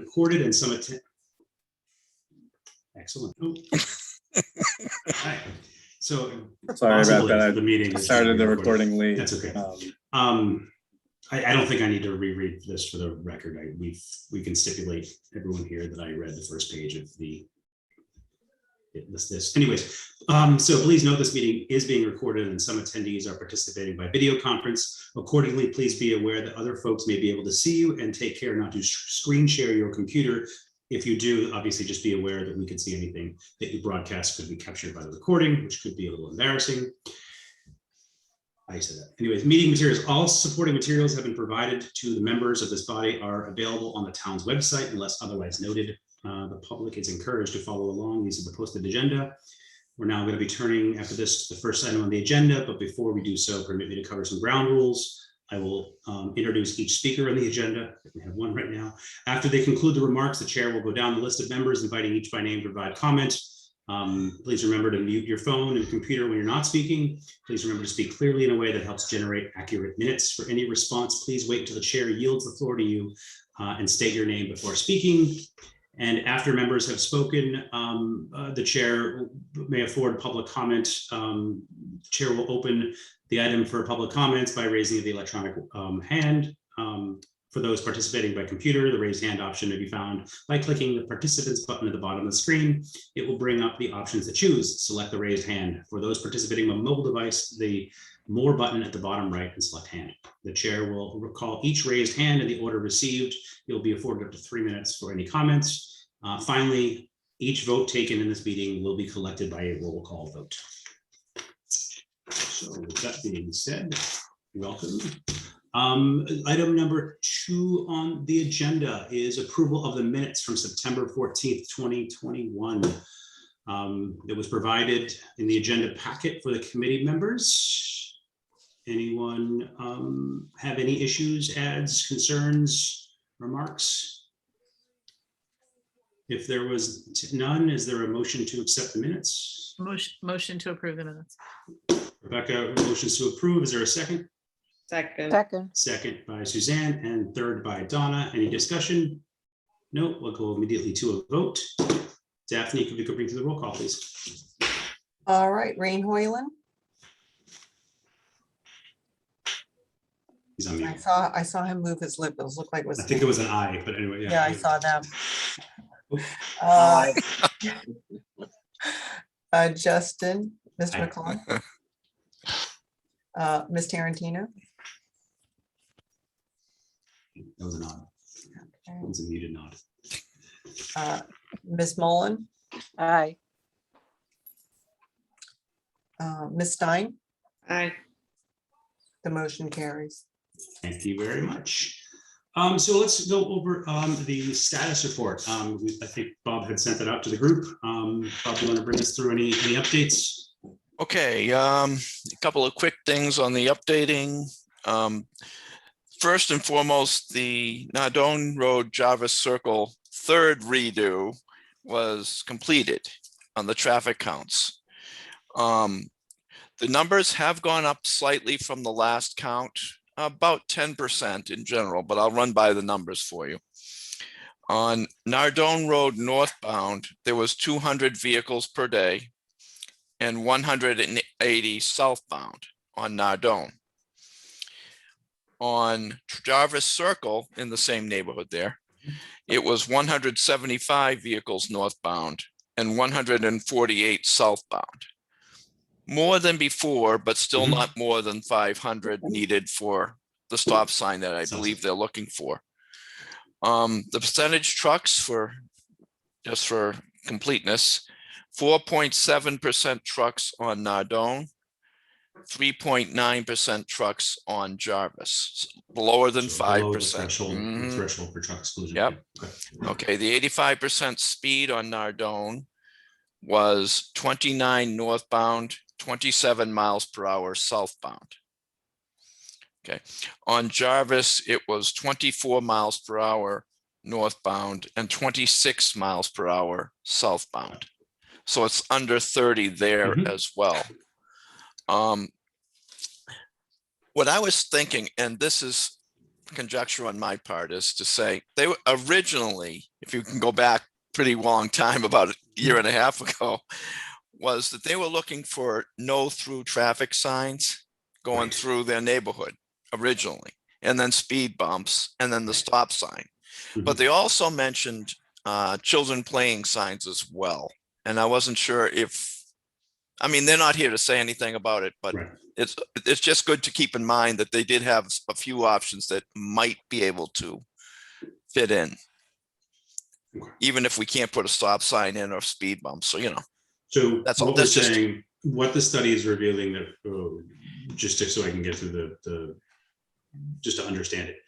recorded and some attend. Excellent. Oh. All right. So sorry about that. The meeting I started the recording late. That's okay. I don't think I need to reread this for the record. We can stipulate, everyone here, that I read the first page of this. Anyways, so please note this meeting is being recorded and some attendees are participating by video conference. Accordingly, please be aware that other folks may be able to see you, and take care not to screen share your computer. If you do, obviously just be aware that we can see anything that you broadcast could be captured by the recording, which could be a little embarrassing. I said that. Anyways, meeting materials. All supporting materials have been provided to the members of this body, are available on the town's website unless otherwise noted. The public is encouraged to follow along. These are the posted agenda. We're now going to be turning after this to the first item on the agenda, but before we do so, permit me to cover some ground rules. I will introduce each speaker on the agenda. We have one right now. After they conclude the remarks, the chair will go down the list of members, inviting each by name to provide comment. Please remember to mute your phone and computer when you're not speaking. Please remember to speak clearly in a way that helps generate accurate minutes. For any response, please wait until the chair yields the floor to you and state your name before speaking. And after members have spoken, the chair may afford public comment. Chair will open the item for public comments by raising the electronic hand. For those participating by computer, the raise hand option may be found by clicking the participants button at the bottom of the screen. It will bring up the options to choose. Select the raised hand. For those participating on a mobile device, the more button at the bottom right and select hand. The chair will recall each raised hand in the order received. You'll be afforded up to 3 minutes for any comments. Finally, each vote taken in this meeting will be collected by a roll call vote. So with that being said, welcome. Item number 2 on the agenda is approval of the minutes from September 14th, 2021. It was provided in the agenda packet for the committee members. Anyone have any issues, adds, concerns, remarks? If there was none, is there a motion to accept the minutes? Motion to approve the minutes. Rebecca motions to approve. Is there a second? Second. Second by Suzanne and third by Donna. Any discussion? No, we'll go immediately to a vote. Daphne, if you could bring to the roll call, please. All right, Rain Hoyland. He's on mute. I saw him move his lip. It looked like it was. I think it was an I, but anyway. Yeah, I saw them. Justin, Mr. McClellan. Ms. Tarantino. That was a nod. That was a muted nod. Ms. Mullen. Aye. Ms. Stein. Aye. The motion carries. Thank you very much. So let's go over the status report. I think Bob had sent that out to the group. Bob, you want to bring us through any updates? Okay, a couple of quick things on the updating. First and foremost, the Nardone Road Jarvis Circle third redo was completed on the traffic counts. The numbers have gone up slightly from the last count, about 10% in general, but I'll run by the numbers for you. On Nardone Road northbound, there was 200 vehicles per day and 180 southbound on Nardone. On Jarvis Circle, in the same neighborhood there, it was 175 vehicles northbound and 148 southbound. More than before, but still not more than 500 needed for the stop sign that I believe they're looking for. The percentage trucks, for just for completeness, 4.7% trucks on Nardone, 3.9% trucks on Jarvis, lower than 5%. Threshold for truck exclusion. Yep. Okay. Okay, the 85% speed on Nardone was 29 northbound, 27 miles per hour southbound. Okay, on Jarvis, it was 24 miles per hour northbound and 26 miles per hour southbound. So it's under 30 there as well. What I was thinking, and this is conjecture on my part is to say they were originally, if you can go back pretty long time, about a year and a half ago, was that they were looking for no through traffic signs going Right. through their neighborhood originally, and then speed bumps, and then the stop sign. But Mhm. they also mentioned children playing signs as well. And I wasn't sure if, I mean, they're not here to say anything about it, but Right. it's just good to keep in mind that they did have a few options that might be able to fit in, Okay. even if we can't put a stop sign in or speed bumps. So, So that's all. what we're That's just saying, what the study is revealing that, so I can get through the just to understand it.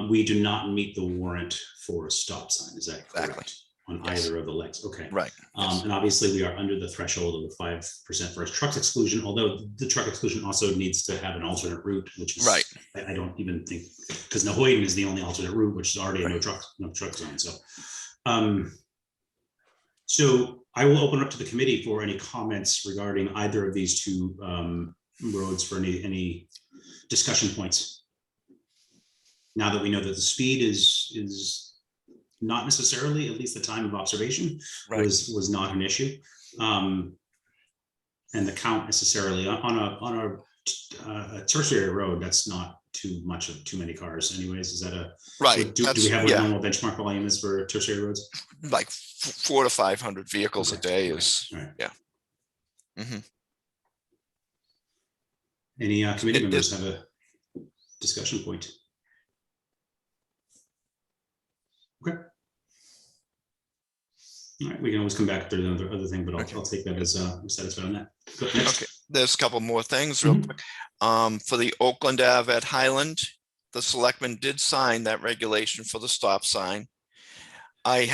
We do not meet the warrant for a stop sign. Is that correct? Exactly. On Yes. either of the legs. Okay. right. Yes. And obviously we are under the threshold of the 5% for a truck exclusion, although the truck exclusion also needs to have an alternate route, which is Right. I don't even think, because Nahoyden is the only alternate route, which is already a Right. no truck zone. So I will open up to the committee for any comments regarding either of these two roads for any discussion points. Now that we know that the speed is not necessarily, at least the time of observation Right. was not an issue, and the count necessarily on a tertiary road, that's not too many cars anyways. Is that Right. do we have what yeah, normal benchmark volume is for tertiary roads? like 400 to 500 vehicles Okay. a day Okay. is, All right. yeah. Mhm. Any committee It- members have a discussion point? Okay. All right, we can always come back to another other thing, but Okay. I'll take that as I'm satisfied on that. Go next. Okay, there's a couple more things real Mhm. quick. For the Oakland Ave at Highland, the selectmen did sign that regulation for the stop sign. I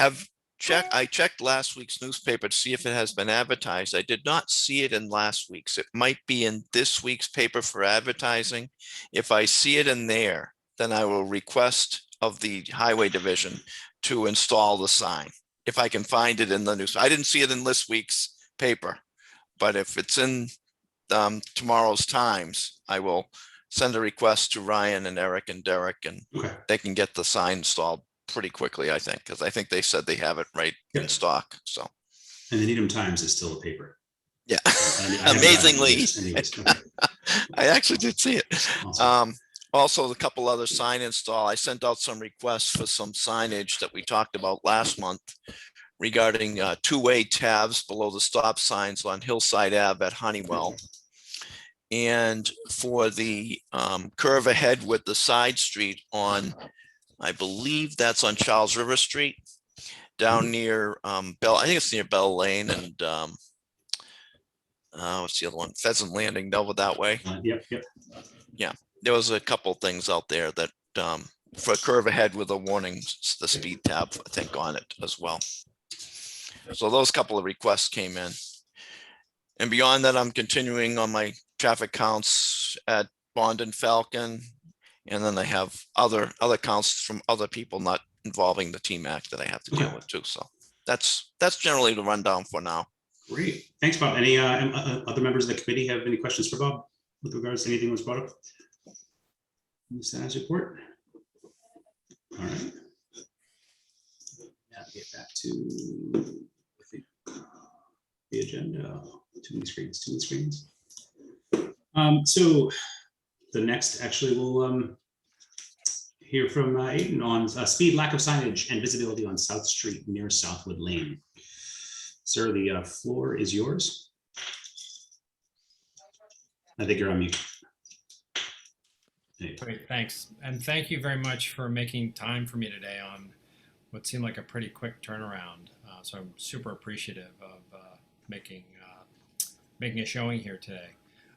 checked last week's newspaper to see if it has been advertised. I did not see it in last week's. It might be in this week's paper for advertising. If I see it in there, then I will request of the highway division to install the sign. If I can find it in the news. I didn't see it in this week's paper, but if it's in tomorrow's Times, I will send a request to Ryan and Eric and Derek, and Okay. they can get the sign installed pretty quickly, I think, because I think they said they have it right in Yep. stock. So, And the Needham Times is still a paper. yeah, I haven't gotten it amazingly, yet. Anyways, okay. I actually did see it. Awesome. Also, a couple other sign install. I sent out some requests for some signage that we talked about last month regarding two-way tabs below the stop signs on Hillside Ave at Honeywell. And for the curve ahead with the side street on, I believe that's on Charles River Street, down near Bell, I think it's near Bell Lane and what's the other one? Pheasant Landing, over that way. Yep. There was a couple things out there that for a curve ahead with a warning, the speed tab, I think, on it as well. So those couple of requests came in. And beyond that, I'm continuing on my traffic counts at Bond and Falcon. And then I have other counts from other people not involving the Team Act that I have to deal with too. So that's generally the rundown for now. Great. Thanks, Bob. Any other members of the committee have any questions for Bob with regards to anything that was brought up in the status report? All right. Now get back to the agenda. Too many screens. So the next, actually, we'll hear from Aiden on speed, lack of signage, and visibility on South Street near Southwood Lane. Sir, the floor is yours. I think you're on mute. Hey. Great, thanks. And thank you very much for making time for me today on what seemed like a pretty quick turnaround. So I'm super appreciative of making a showing here today.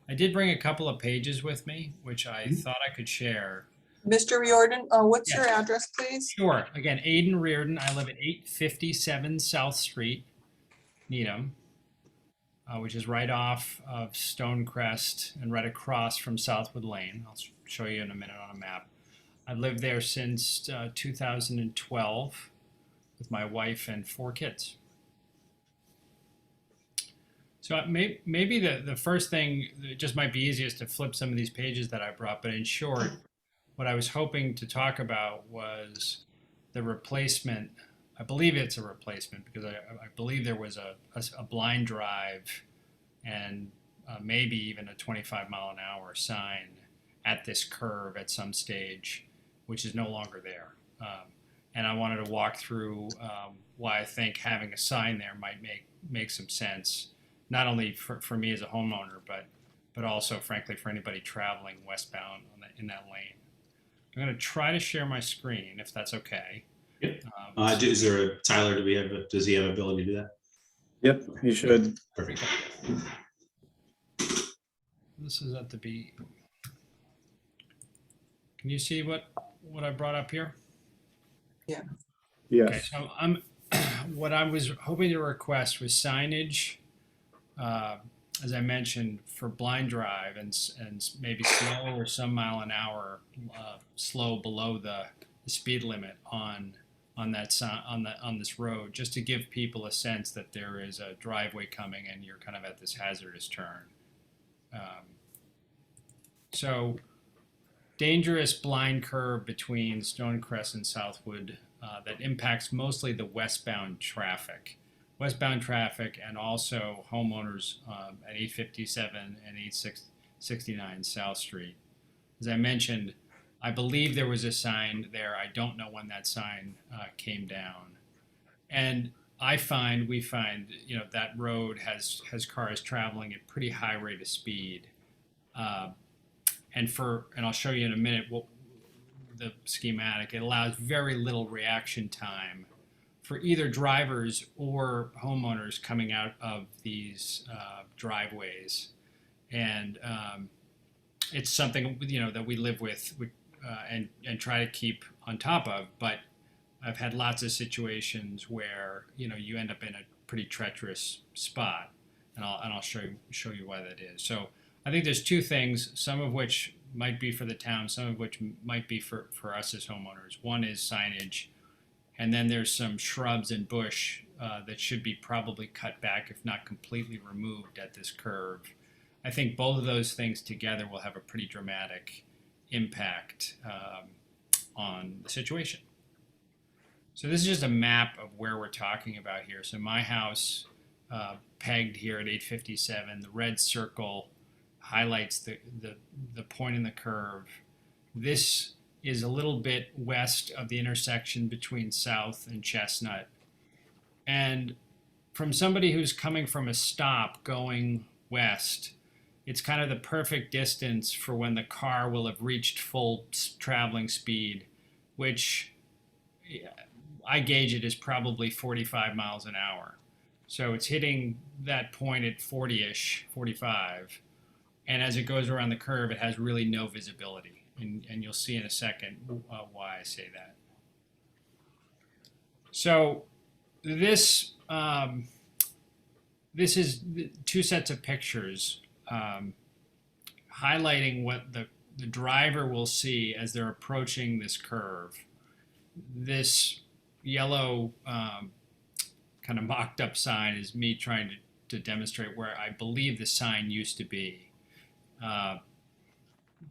I did bring a couple of pages with me, which I thought I could share. Mr. Riordan, what's Yes. your address, please? Sure. Again, Aiden Reardon. I live at 857 South Street, Needham, which is right off of Stonecrest and right across from Southwood Lane. I'll show you in a minute on a map. I've lived there since 2012 with my wife and 4 kids. So maybe the first thing, it just might be easiest to flip some of these pages that I brought, but in short, what I was hoping to talk about was the replacement. I believe it's a replacement because I believe there was a blind drive and maybe even a 25-mile-an-hour sign at this curve at some stage, which is no longer there. And I wanted to walk through why I think having a sign there might make some sense, not only for me as a homeowner, but also, frankly, for anybody traveling westbound in that lane. I'm going to try to share my screen, if that's okay. Yep. Is there Tyler? Does he have ability to do that? Yep, you should. Perfect. This is at the B. Can you see what I brought up here? Yes. Okay, so what I was hoping to request was signage, as I mentioned, for blind drive and maybe slow or some mile an hour slow below the speed limit on this road, just to give people a sense that there is a driveway coming and you're kind of at this hazardous turn. So dangerous blind curve between Stonecrest and Southwood that impacts mostly the westbound traffic. And also homeowners at 857 and 869 South Street. As I mentioned, I believe there was a sign there. I don't know when that sign came down. And we find, that road has cars traveling at pretty high rate of speed. And I'll show you in a minute the schematic. It allows very little reaction time for either drivers or homeowners coming out of these driveways. And it's something, that we live with and try to keep on top of. But I've had lots of situations where, you end up in a pretty treacherous spot. And I'll show you why that is. So I think there's two things, some of which might be for the town, some of which might be for us as homeowners. One is signage, and then there's some shrubs and bush that should be probably cut back, if not completely removed at this curve. I think both of those things together will have a pretty dramatic impact on the situation. So this is just a map of where we're talking about here. So my house pegged here at 857, the red circle highlights the point in the curve. This is a little bit west of the intersection between South and Chestnut. And from somebody who's coming from a stop going west, it's kind of the perfect distance for when the car will have reached full traveling speed, which I gauge it as probably 45 miles an hour. So it's hitting that point at 40-ish, 45. And as it goes around the curve, it has really no visibility. And you'll see in a second why I say that. So this is two sets of pictures highlighting what the driver will see as they're approaching this curve. This yellow kind of mocked up sign is me trying to demonstrate where I believe the sign used to be.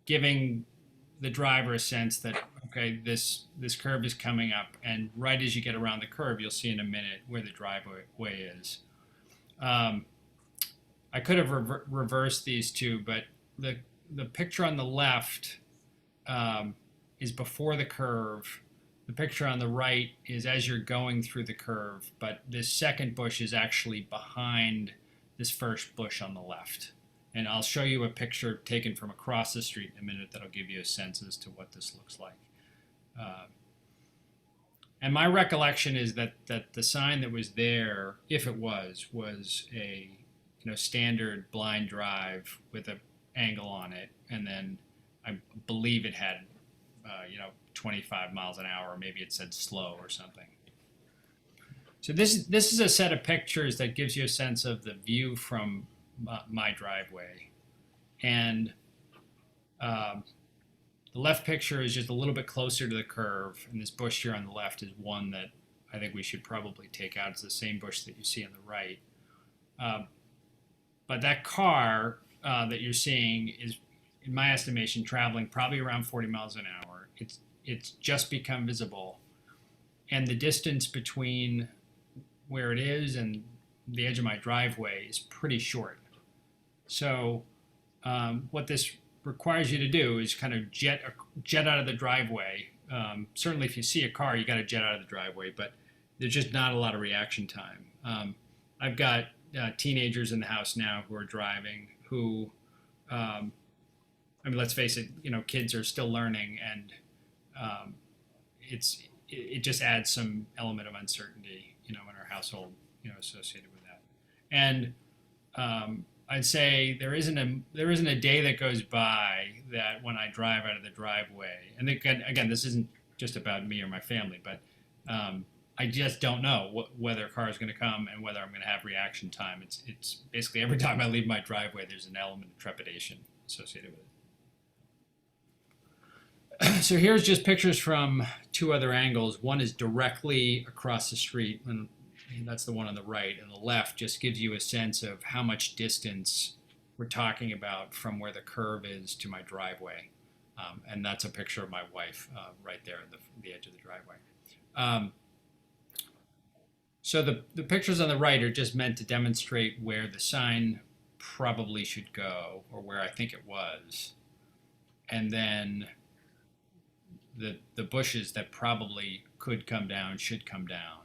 Giving the driver a sense that, okay, this curve is coming up, and right as you get around the curve, you'll see in a minute where the driveway is. I could have reversed these two, but the picture on the left is before the curve. The picture on the right is as you're going through the curve, but this second bush is actually behind this first bush on the left. And I'll show you a picture taken from across the street in a minute that'll give you a sense as to what this looks like. And my recollection is that the sign that was there, if it was a standard blind drive with an angle on it, and then I believe it had 25 miles an hour, maybe it said slow or something. So this is a set of pictures that gives you a sense of the view from my driveway. And the left picture is just a little bit closer to the curve, and this bush here on the left is one that I think we should probably take out. It's the same bush that you see on the right. But that car that you're seeing is, in my estimation, traveling probably around 40 miles an hour. it's just become visible, and the distance between where it is and the edge of my driveway is pretty short. So what this requires you to do is kind of jet out of the driveway. Certainly, if you see a car, you got to jet out of the driveway, but there's just not a lot of reaction time. I've got teenagers in the house now who are driving who, I mean, let's face it, kids are still learning, and it just adds some element of uncertainty, in our household, associated with that. And I'd say there isn't a day that goes by that when I drive out of the driveway, and again, this isn't just about me or my family, but I just don't know whether a car is going to come and whether I'm going to have reaction time. It's basically every time I leave my driveway, there's an element of trepidation associated with it. So here's just pictures from two other angles. One is directly across the street, and that's the one on the right, and the left just gives you a sense of how much distance we're talking about from where the curve is to my driveway. And that's a picture of my wife right there at the edge of the driveway. So the pictures on the right are just meant to demonstrate where the sign probably should go, or where I think it was. And then the bushes that probably could come down should come down.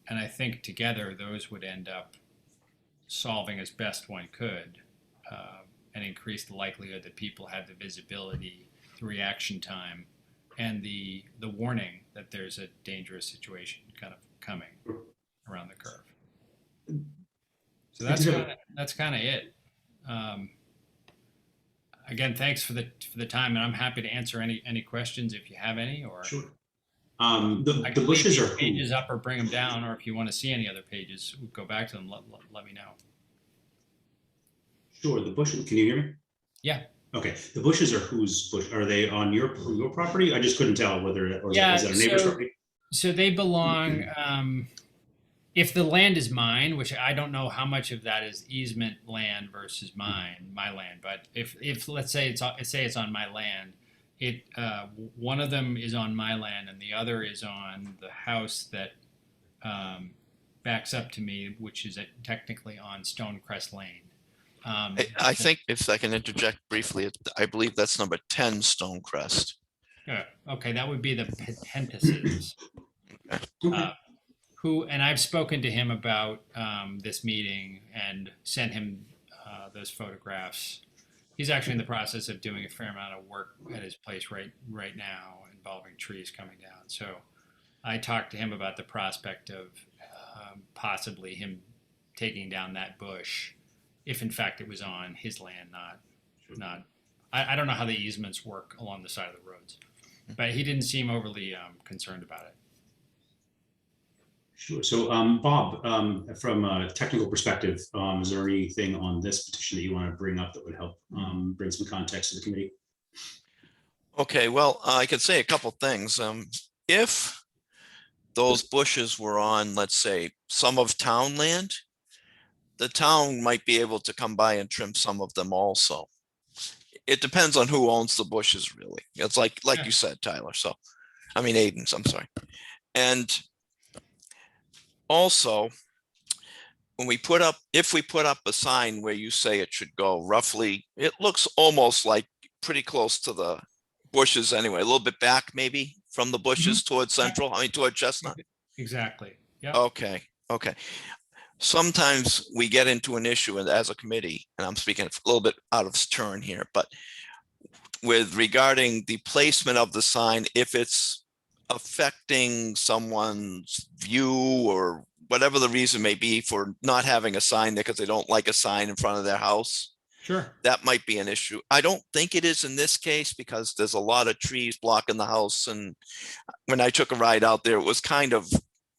And I think together those would end up solving as best one could, and increase the likelihood that people have the visibility, the reaction time, and the warning that there's a dangerous situation kind of coming around the curve. So that's kind of it. Again, thanks for the time, and I'm happy to answer any questions if you have any. Or Sure. I The can bushes leave are these pages up or bring them down, or if you want to see any other pages, go back to them. Let me know. Sure. The bushes. Can you hear me? Yeah. Okay. The bushes are whose bush? Are they on your property? I just couldn't tell whether it was Yeah, is that a neighbor's property. So they belong. If the land is mine, which I don't know how much of that is easement land versus my land, but if let's say it's on my land, one of them is on my land and the other is on the house that backs up to me, which is technically on Stonecrest Lane. I think if I can interject briefly, I believe that's number 10 Stonecrest. Okay, that would be the Pentesses. And I've spoken to him about this meeting and sent him those photographs. He's actually in the process of doing a fair amount of work at his place right now involving trees coming down. So I talked to him about the prospect of possibly him taking down that bush, if in fact it was on his land, not. I don't know how the easements work along the side of the roads, but he didn't seem overly concerned about it. Sure. So, Bob, from a technical perspective, is there anything on this petition that you want to bring up that would help bring some context to the committee? Okay, well, I could say a couple things. If those bushes were on, let's say, some of town land, the town might be able to come by and trim some of them also. It depends on who owns the bushes, really. It's like Yeah. you said, Tyler. So, I mean, Aiden's, I'm sorry. And also, if we put up a sign where you say it should go roughly, it looks almost like pretty close to the bushes anyway, a little bit back maybe from the bushes towards Central, toward Chestnut. Exactly. Yeah. Okay. Sometimes we get into an issue as a committee, and I'm speaking a little bit out of turn here, but regarding the placement of the sign, if it's affecting someone's view or whatever the reason may be for not having a sign there because they don't like a sign in front of their house, Sure. that might be an issue. I don't think it is in this case because there's a lot of trees blocking the house. And when I took a ride out there, it was kind of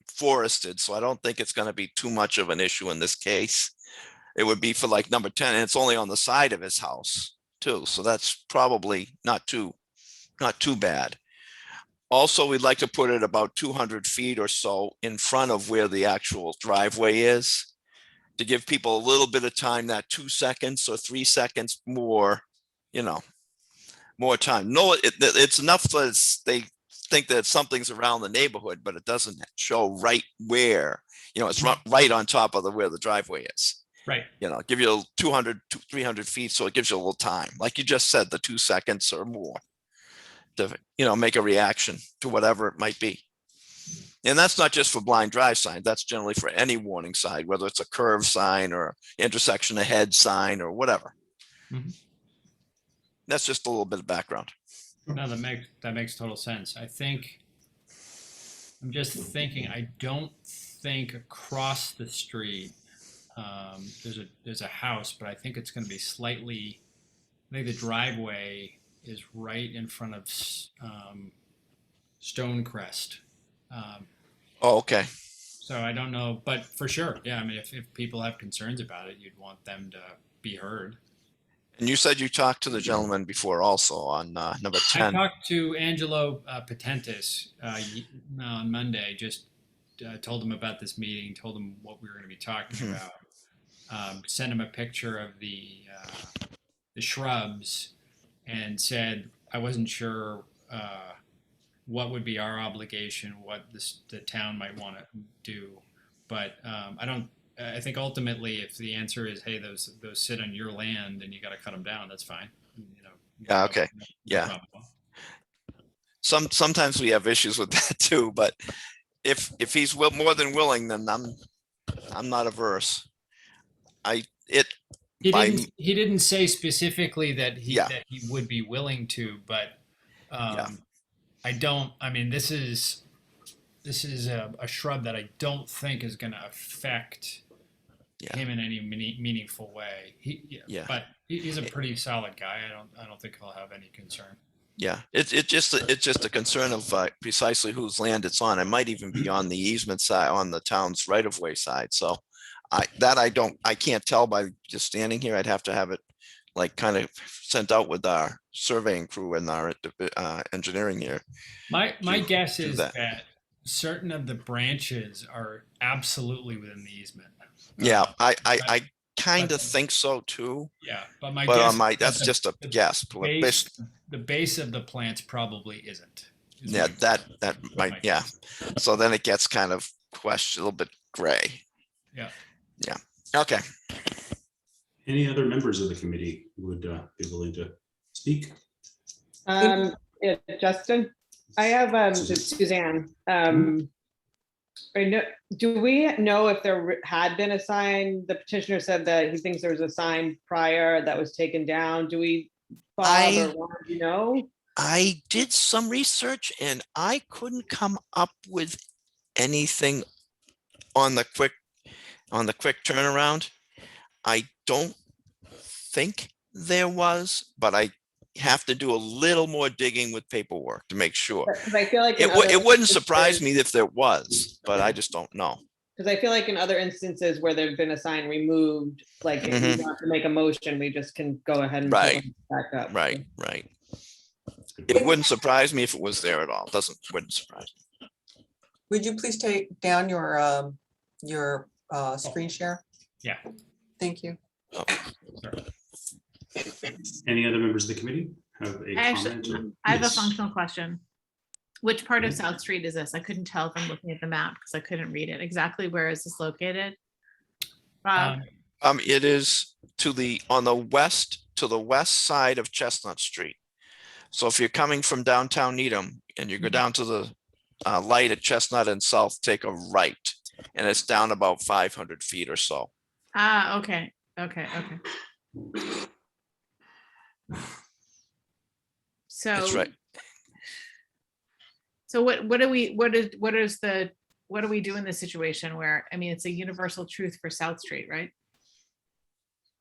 forested. So I don't think it's going to be too much of an issue in this case. It would be for like number 10, and it's only on the side of his house too. So that's probably not too bad. Also, we'd like to put it about 200 feet or so in front of where the actual driveway is to give people a little bit of time, that 2 seconds or 3 seconds more more time. No, it's enough that they think that something's around the neighborhood, but it doesn't show right where, it's right on top of where the driveway is. Right. Give you 200 to 300 feet. So it gives you a little time, like you just said, the 2 seconds or more to, make a reaction to whatever it might be. And that's not just for blind drive sign. That's generally for any warning sign, whether it's a curve sign or intersection ahead sign or whatever. Mhm. That's just a little bit of background. No, that makes total sense. I'm just thinking, I don't think across the street, there's a house, but I think it's going to be I think the driveway is right in front of Stonecrest. Oh, okay. So I don't know, but for sure, yeah. I mean, if people have concerns about it, you'd want them to be heard. And you said you talked to the gentleman before also on number I 10. talked to Angelo Patentis on Monday. Just told him about this meeting. Told him what we were going to be talking about. Sent him a picture of the shrubs, and said I wasn't sure what would be our obligation, what the town might want to do, but I think ultimately, if the answer is, hey, those sit on your land and you got to cut them down, that's fine. Yeah, okay. Yeah. Sometimes we have issues with that too, but if he's more than willing, then I'm not averse. He didn't say specifically that he would be willing to, but I mean, this is a shrub that I don't think is going to affect him in any meaningful way. But he's a pretty solid guy. I don't think he'll have any concern. Yeah, it's just a concern of precisely whose land it's on. It might even be on the easement side, on the town's right of way side. So I can't tell by just standing here. I'd have to have it like kind of sent out with our surveying crew and our engineering here. My guess is that certain of the branches are absolutely within the easement. Yeah, I kind of think so too. Yeah, but my guess that's just a guess. The base of the plants probably isn't. Yeah, that might. Yeah, so then it gets kind of a little bit gray. Yeah. Yeah. Okay. Any other members of the committee would be willing to speak? Justin, I have Suzanne. Do we know if there had been a sign? The petitioner said that he thinks there was a sign prior that was taken down. Do we, Bob or Ron, do you know? I did some research and I couldn't come up with anything on the quick turnaround. I don't think there was, but I have to do a little more digging with paperwork to make sure. Because I feel like it wouldn't surprise me if there was, but I just don't know. Because I feel like in other instances where there's been a sign removed, like if we want to make a motion, we just can go ahead and put it back up. Right. It wouldn't surprise me if it was there at all. Wouldn't surprise me. Would you please take down your screen share? Yeah. Thank you. Oh. Any other members of the committee have a comment? I have a Yes. functional question. Which part of South Street is this? I couldn't tell from looking at the map because I couldn't read it. Exactly where is this located? Rob? It is to the west side of Chestnut Street. So if you're coming from downtown Needham and you go down to the light at Chestnut and South, take a right, and it's down about 500 feet or so. Okay. So That's right. So what do we do in this situation where, I mean, it's a universal truth for South Street, right?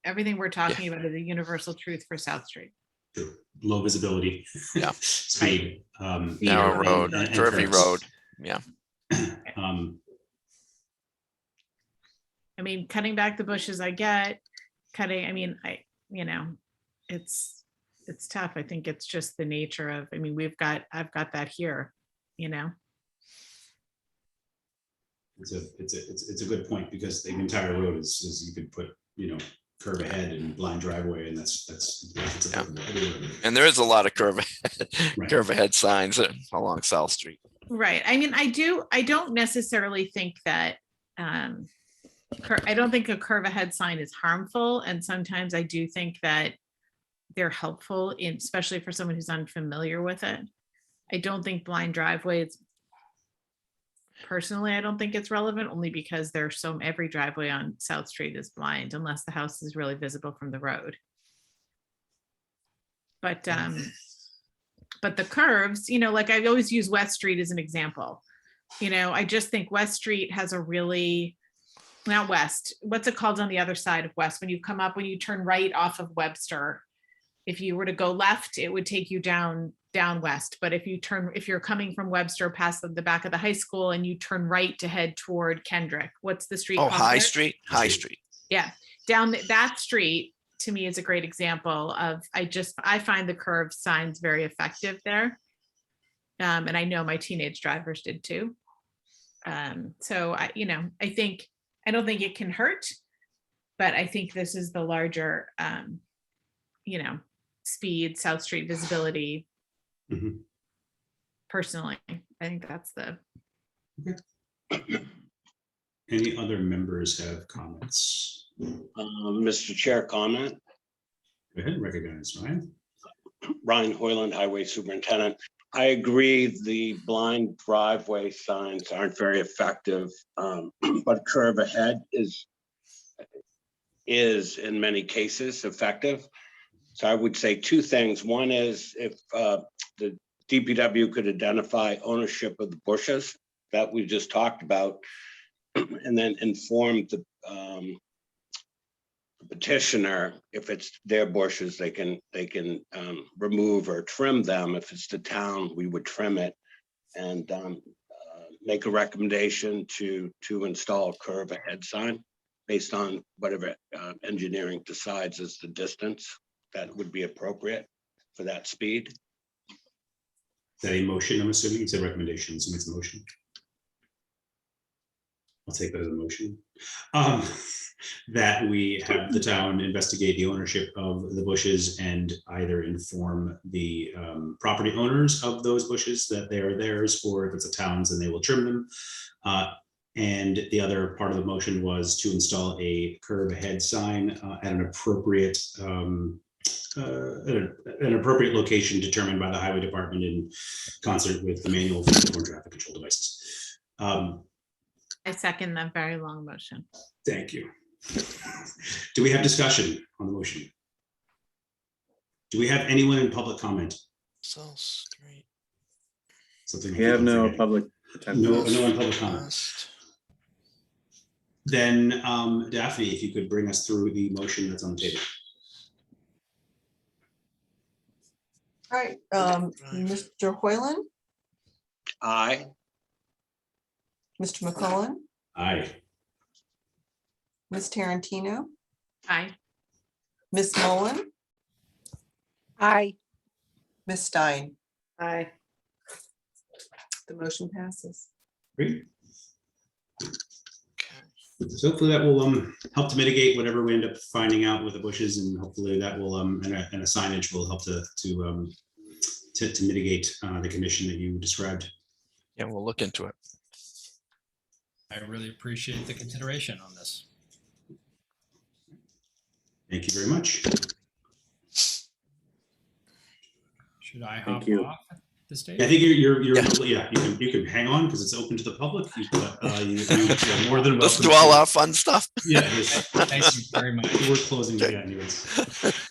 Everything we're talking about is a universal truth for South Street. Sure. Low visibility. Yeah. Speed. Narrow road, and curvy curves. road. Yeah. I mean, cutting back the bushes, I get it's tough. I think it's just the nature of, I mean, I've got that here, It's a good point because the entire road is you could put, curve ahead and blind driveway, and that's Yeah. applicable everywhere. And there is a lot of curve Right. curve ahead signs along South Street. Right. I mean, I don't necessarily think that, I don't think a curve ahead sign is harmful. And sometimes I do think that they're helpful in, especially for someone who's unfamiliar with it. I don't think blind driveways, personally, I don't think it's relevant, only because there's every driveway on South Street is blind unless the house is really visible from the road. But the curves, like I always use West Street as an example. I just think West Street has a really, not West, what's it called on the other side of West? When you come up, when you turn right off of Webster, if you were to go left, it would take you down West. But if you're coming from Webster past the back of the high school and you turn right to head toward Kendrick, what's the street Oh, called High there? Street, High Street. Yeah, down that street to me is a great example of, I find the curve signs very effective there. And I know my teenage drivers did too. So I don't think it can hurt, but I think this is the larger, speed, South Street visibility. Mhm. Personally, I think that's the. Any other members have comments? Mr. Chair, comment. Go ahead, recognize Ryan. Ryan Hoyland, Highway Superintendent. I agree the blind driveway signs aren't very effective, but curve ahead is in many cases effective. So I would say two things. One is if the DPW could identify ownership of the bushes that we just talked about, and then inform the petitioner, if it's their bushes, they can remove or trim them. If it's the town, we would trim it and make a recommendation to install a curve ahead sign based on whatever engineering decides is the distance that would be appropriate for that speed. Is that a motion? I'm assuming it's a recommendation. So it's a motion. I'll take that as a motion. That we have the town investigate the ownership of the bushes and either inform the property owners of those bushes that they are theirs, or if it's a town's, then they will trim them. And the other part of the motion was to install a curb ahead sign at an appropriate location determined by the highway department in concert with the manual for traffic control devices. I second that very long motion. Thank you. Do we have discussion on the motion? Do we have anyone in public comment? South Street. Something We have no forgetting. public No attendance. in public comment. West. Then Daphne, if you could bring us through the motion that's on the table. All right, Mr. Hoyland, Aye. Mr. McCullen, Aye. Ms. Tarantino, Aye. Ms. Mullen, Aye. Ms. Stein. Aye. The motion passes. Great. So hopefully that will help to mitigate whatever we end up finding out with the bushes, and hopefully that will and a signage will help to mitigate the condition that you described. Yeah, we'll look into it. I really appreciate the consideration on this. Thank you very much. Should I hop you. off at this stage? I think you're yeah, you can hang on because it's open to the public. You're more than Let's welcome do all to- our fun stuff. Yeah, yes. Thank you very much. We're closing the anyways.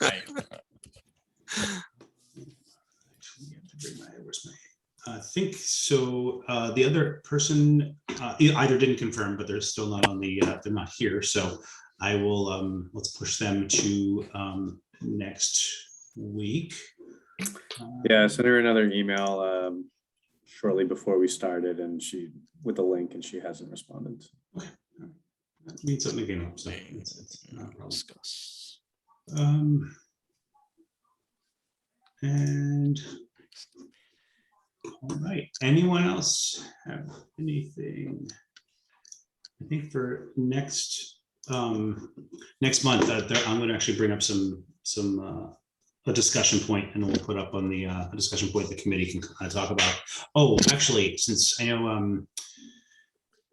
Right. I think so. The other person either didn't confirm, but they're still not on the. They're not here, so I will. Let's push them to next week. Yeah, I sent her another email shortly before we started, and with the link, and she hasn't responded. That means something came up, so it's not a problem. Discuss. And all right, anyone else have anything? I think for next next month, I'm going to actually bring up a discussion point, and we'll put up on the a discussion point the committee can kind of talk about. Oh, actually, since I know,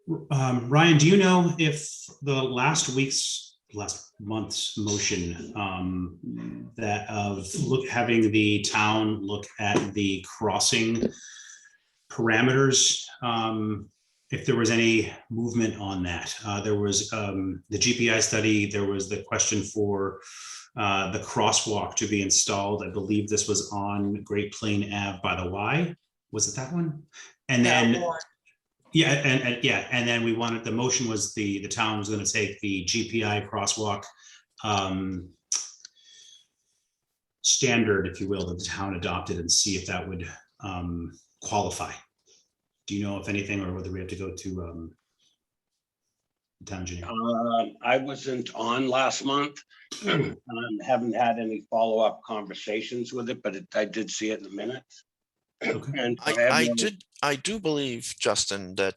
Ryan, do you know if the last month's motion that of having the town look at the crossing parameters, if there was any movement on that? There was the GPI study, there was the question for the crosswalk to be installed. I believe this was on Great Plain Ave by the Y. Was it that one? And then, yeah, and then we wanted, the motion was the town was going to take the GPI crosswalk standard, if you will, that the town adopted and see if that would qualify. Do you know if anything, or whether we have to go to town engineer? I wasn't on last month. Haven't had any follow-up conversations with it, but I did see it in the minutes. Okay. And I do believe, Justin, that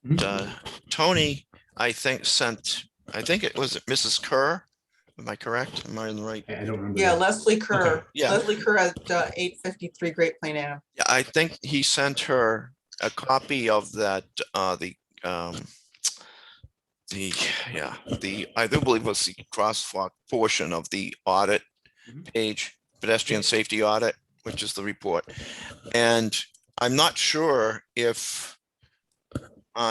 Tony, I think it was Mrs. Kerr. Am I correct? Am I in the right? I don't remember. Yeah, that. Leslie Kerr. Okay. Yeah. Leslie Kerr at 853 Great Plain Ave. Yeah, I think he sent her a copy of that, I do believe it was the crosswalk portion of the audit page, pedestrian safety audit, which is the report. And I'm not sure if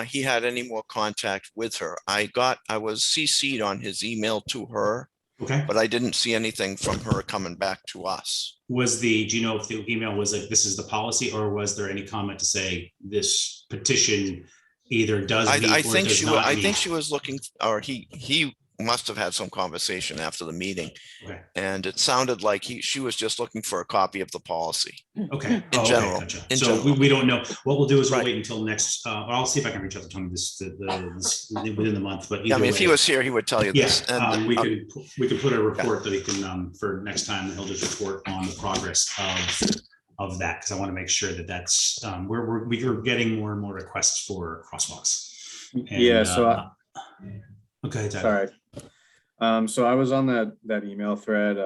he had any more contact with her. I was CC'd on his email to her, Okay. but I didn't see anything from her coming back to us. Do you know if the email was like, this is the policy, or was there any comment to say this petition either does meet I or think does not I meet? think she was looking, or he must have had some conversation after the meeting. Okay. And it sounded like she was just looking for a copy of the policy. Okay. In general. Gotcha. In So general. we don't know. What we'll do is we'll Right. wait until next. I'll see if I can reach out to Tony this within the month. But Yeah, I either mean, if he way, was here, he would tell you yeah, this. And we could put a report that he can for next time. He'll just report on the progress of that, because I want to make sure that that's we're getting more and more requests for crosswalks. And, Yeah, so okay, Doug. sorry. So I was on that email thread.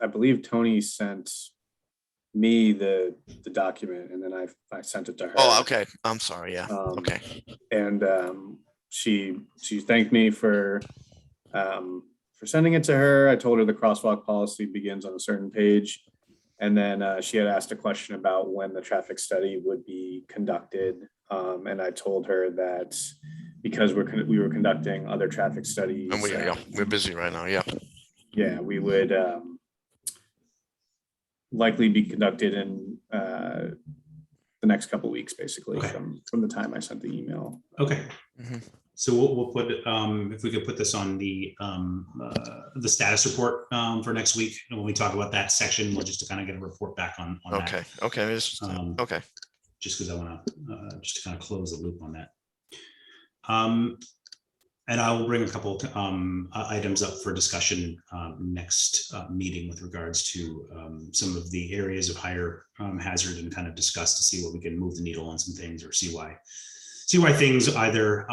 I believe Tony sent me the document, and then I sent it to her. Oh, okay. I'm sorry. Yeah. Okay. And she thanked me for sending it to her. I told her the crosswalk policy begins on a certain page, and then she had asked a question about when the traffic study would be conducted, and I told her that because we were conducting other traffic studies, And we're busy right now. Yeah. yeah, we would likely be conducted in the next couple of weeks, basically, Okay. from the time I sent the email. Okay. Mhm. So we'll put if we could put this on the status report for next week, and when we talk about that section, we'll just to kind of get a report back on that. Okay. Okay. Okay. Just because I want to just to kind of close the loop on that. And I will bring a couple items up for discussion next meeting with regards to some of the areas of higher hazard, and kind of discuss to see what we can move the needle on some things, or see why things either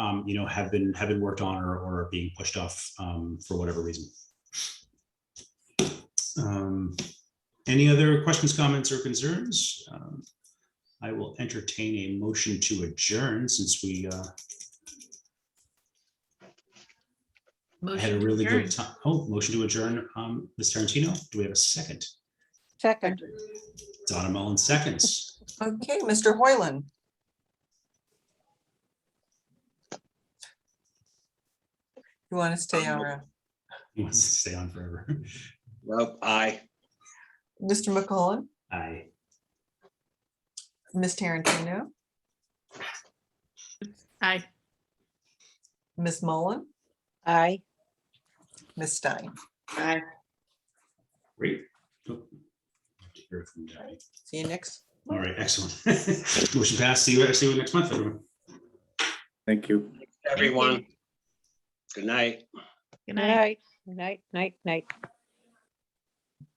have been worked on or are being pushed off for whatever reason. Any other questions, comments, or concerns? I will entertain a motion to adjourn, since we had a really good time. Oh, motion to adjourn. Ms. Tarantino, do we have a second? Second. Donna Mullen seconds. Okay, Mr. Hoyland. You want to stay on? He wants to stay on forever. Well, aye. Mr. McCullen, Aye. Ms. Tarantino, Aye. Ms. Mullen, Aye. Ms. Stein. Aye. Great. Oh, hear from Debbie. See you next. All right, excellent. Motion passed. See you next month, everyone. Thank you. Everyone. Good night. Good night. Night, night, night, night.